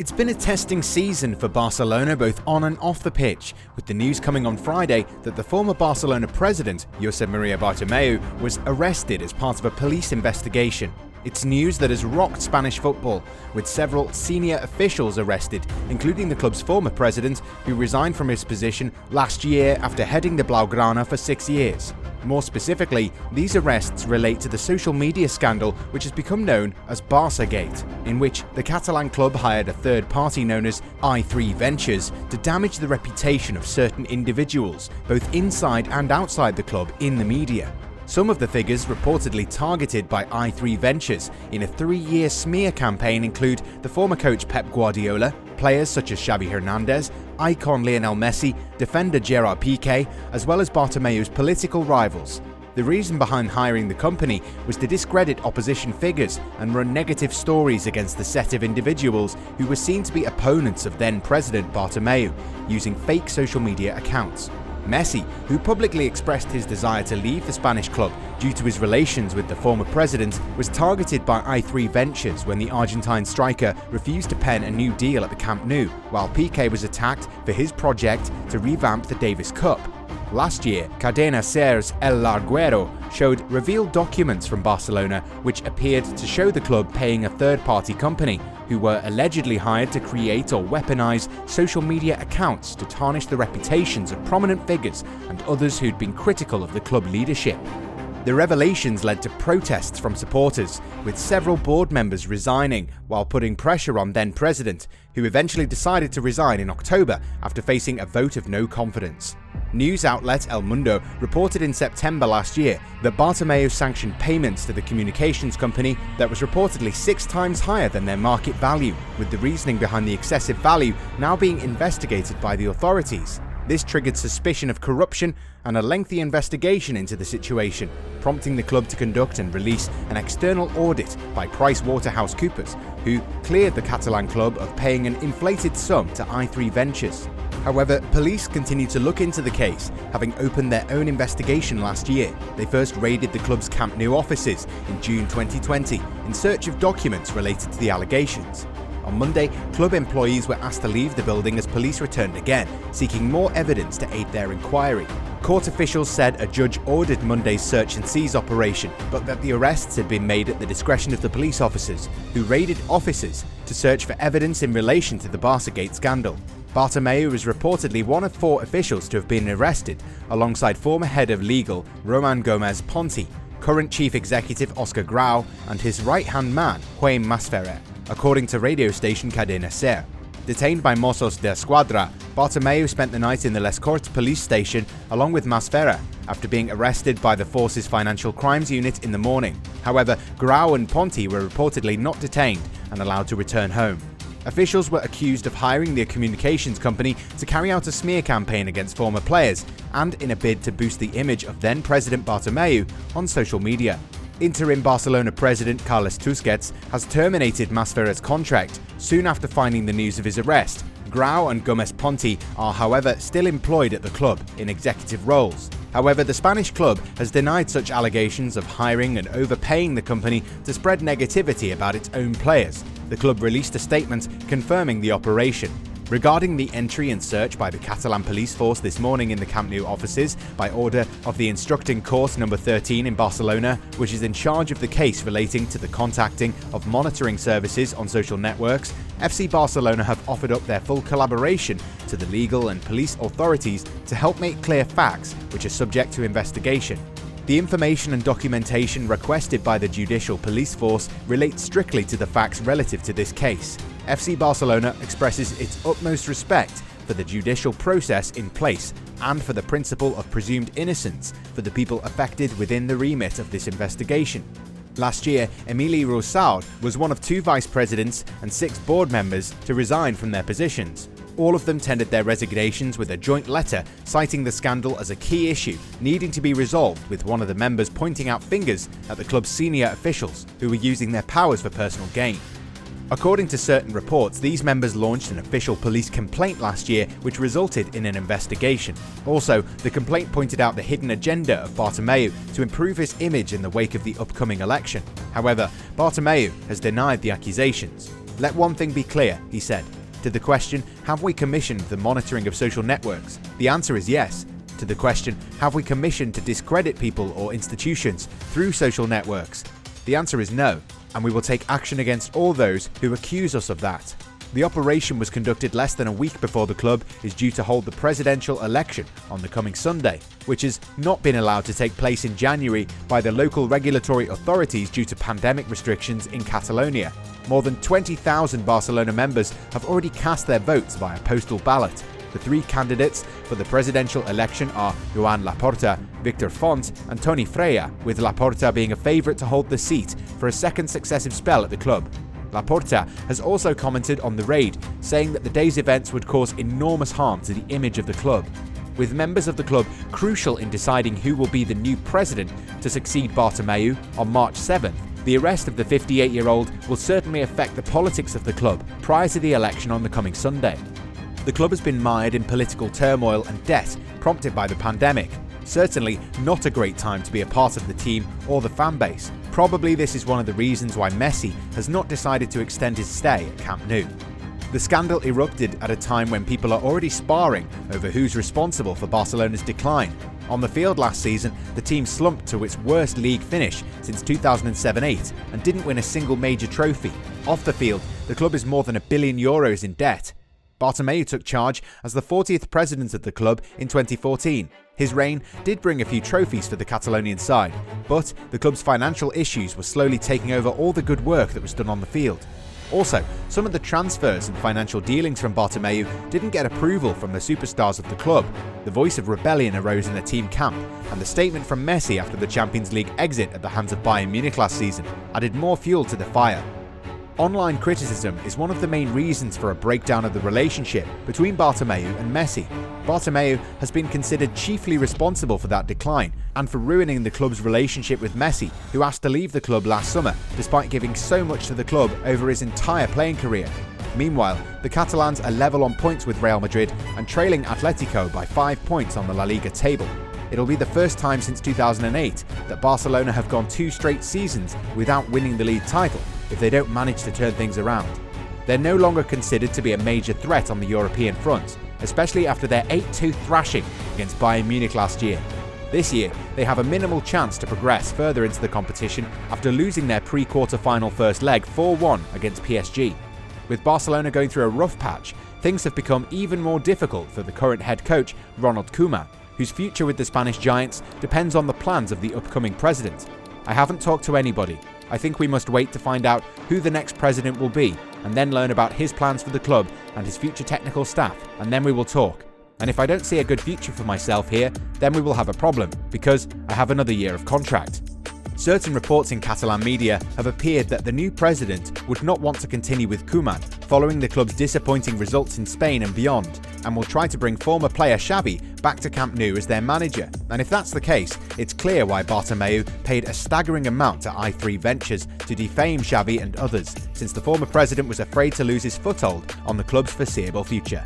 It's been a testing season for Barcelona both on and off the pitch, with the news coming on Friday that the former Barcelona president, Josep Maria Bartomeu, was arrested as part of a police investigation. It's news that has rocked Spanish football, with several senior officials arrested, including the club's former president, who resigned from his position last year after heading the Blaugrana for 6 years. More specifically, these arrests relate to the social media scandal which has become known as Barçagate, in which the Catalan club hired a third party known as withthe Ventures to damage the reputation of certain individuals, both inside and outside the club, in the media. Some of the figures reportedly targeted by withthe Ventures in a 3-year smear campaign include the former coach Pep Guardiola, players such as Xavi Hernandez, icon Lionel Messi, defender Gerard Piqué, as well as Bartomeu's political rivals. The reason behind hiring the company was to discredit opposition figures and run negative stories against the set of individuals who were seen to be opponents of then-President Bartomeu, using fake social media accounts. Messi, who publicly expressed his desire to leave the Spanish club due to his relations with the former president, was targeted by withthe Ventures when the Argentine striker refused to pen a new deal at the Camp Nou, while Piqué was attacked for his project to revamp the Davis Cup. Last year, Cadena SER's El Larguero showed revealed documents from Barcelona which appeared to show the club paying a third-party company, who were allegedly hired to create or weaponize social media accounts to tarnish the reputations of prominent figures and others who'd been critical of the club leadership. The revelations led to protests from supporters, with several board members resigning while putting pressure on then-president, who eventually decided to resign in October after facing a vote of no confidence. News outlet El Mundo reported in September last year that Bartomeu sanctioned payments to the communications company that was reportedly 6 times higher than their market value, with the reasoning behind the excessive value now being investigated by the authorities. This triggered suspicion of corruption and a lengthy investigation into the situation, prompting the club to conduct and release an external audit by PricewaterhouseCoopers, who cleared the Catalan club of paying an inflated sum to withthe Ventures. However, police continue to look into the case, having opened their own investigation last year. They first raided the club's Camp Nou offices in June 2020 in search of documents related to the allegations. On Monday, club employees were asked to leave the building as police returned again, seeking more evidence to aid their inquiry. Court officials said a judge ordered Monday's search and seize operation, but that the arrests had been made at the discretion of the police officers, who raided offices to search for evidence in relation to the Barçagate scandal. Bartomeu is reportedly one of 4 officials to have been arrested, alongside former head of legal Roman Gomez Ponti, current chief executive Oscar Grau, and his right-hand man Juan Masferrer, according to radio station Cadena SER. Detained by Mossos d'Esquadra, Bartomeu spent the night in the Les Corts police station along with Masferrer after being arrested by the force's financial crimes unit in the morning. However, Grau and Ponti were reportedly not detained and allowed to return home. Officials were accused of hiring the communications company to carry out a smear campaign against former players and in a bid to boost the image of then-President Bartomeu on social media. Interim Barcelona president Carles Tusquets has terminated Masferrer's contract soon after finding the news of his arrest. Grau and Gomez Ponti are, however, still employed at the club in executive roles. However, the Spanish club has denied such allegations of hiring and overpaying the company to spread negativity about its own players. The club released a statement confirming the operation. Regarding the entry and search by the Catalan police force this morning in the Camp Nou offices by order of the Instructing Court No. 13 in Barcelona, which is in charge of the case relating to the contacting of monitoring services on social networks, FC Barcelona have offered up their full collaboration to the legal and police authorities to help make clear facts which are subject to investigation. The information and documentation requested by the judicial police force relate strictly to the facts relative to this case. FC Barcelona expresses its utmost respect for the judicial process in place and for the principle of presumed innocence for the people affected within the remit of this investigation. Last year, Emili Rosal was one of 2 vice presidents and 6 board members to resign from their positions. All of them tendered their resignations with a joint letter citing the scandal as a key issue needing to be resolved, with one of the members pointing out fingers at the club's senior officials who were using their powers for personal gain. According to certain reports, these members launched an official police complaint last year which resulted in an investigation. Also, the complaint pointed out the hidden agenda of Bartomeu to improve his image in the wake of the upcoming election. However, Bartomeu has denied the accusations. Let one thing be clear, he said. To the question, have we commissioned the monitoring of social networks? The answer is yes. To the question, have we commissioned to discredit people or institutions through social networks? The answer is no, and we will take action against all those who accuse us of that. The operation was conducted less than a week before the club is due to hold the presidential election on the coming Sunday, which has not been allowed to take place in January by the local regulatory authorities due to pandemic restrictions in Catalonia. More than 20,000 Barcelona members have already cast their votes via postal ballot. The three candidates for the presidential election are Joan Laporta, Victor Font and Toni Freya, with Laporta being a favourite to hold the seat for a second successive spell at the club. Laporta has also commented on the raid, saying that the day's events would cause enormous harm to the image of the club. With members of the club crucial in deciding who will be the new president to succeed Bartomeu on March 7th, the arrest of the 58-year-old will certainly affect the politics of the club prior to the election on the coming Sunday. The club has been mired in political turmoil and debt prompted by the pandemic. Certainly not a great time to be a part of the team or the fan base. Probably this is one of the reasons why Messi has not decided to extend his stay at Camp Nou. The scandal erupted at a time when people are already sparring over who's responsible for Barcelona's decline. On the field last season, the team slumped to its worst league finish since 2007-8 and didn't win a single major trophy. Off the field, the club is more than €1 billion in debt. Bartomeu took charge as the 40th president of the club in 2014. His reign did bring a few trophies for the Catalonian side, but the club's financial issues were slowly taking over all the good work that was done on the field. Also, some of the transfers and financial dealings from Bartomeu didn't get approval from the superstars of the club. The voice of rebellion arose in the team camp, and the statement from Messi after the Champions League exit at the hands of Bayern Munich last season added more fuel to the fire. Online criticism is one of the main reasons for a breakdown of the relationship between Bartomeu and Messi. Bartomeu has been considered chiefly responsible for that decline and for ruining the club's relationship with Messi, who asked to leave the club last summer despite giving so much to the club over his entire playing career. Meanwhile, the Catalans are level on points with Real Madrid and trailing Atletico by 5 points on the La Liga table. It'll be the first time since 2008 that Barcelona have gone 2 straight seasons without winning the league title if they don't manage to turn things around. They're no longer considered to be a major threat on the European front, especially after their 8-2 thrashing against Bayern Munich last year. This year, they have a minimal chance to progress further into the competition after losing their pre-quarter-final first leg 4-1 against PSG. With Barcelona going through a rough patch, things have become even more difficult for the current head coach, Ronald Koeman, whose future with the Spanish Giants depends on the plans of the upcoming president. I haven't talked to anybody. I think we must wait to find out who the next president will be and then learn about his plans for the club and his future technical staff, and then we will talk. And if I don't see a good future for myself here, then we will have a problem because I have another year of contract. Certain reports in Catalan media have appeared that the new president would not want to continue with Koeman following the club's disappointing results in Spain and beyond, and will try to bring former player Xavi back to Camp Nou as their manager. And if that's the case, it's clear why Bartomeu paid a staggering amount to i3 Ventures to defame Xavi and others, since the former president was afraid to lose his foothold on the club's foreseeable future.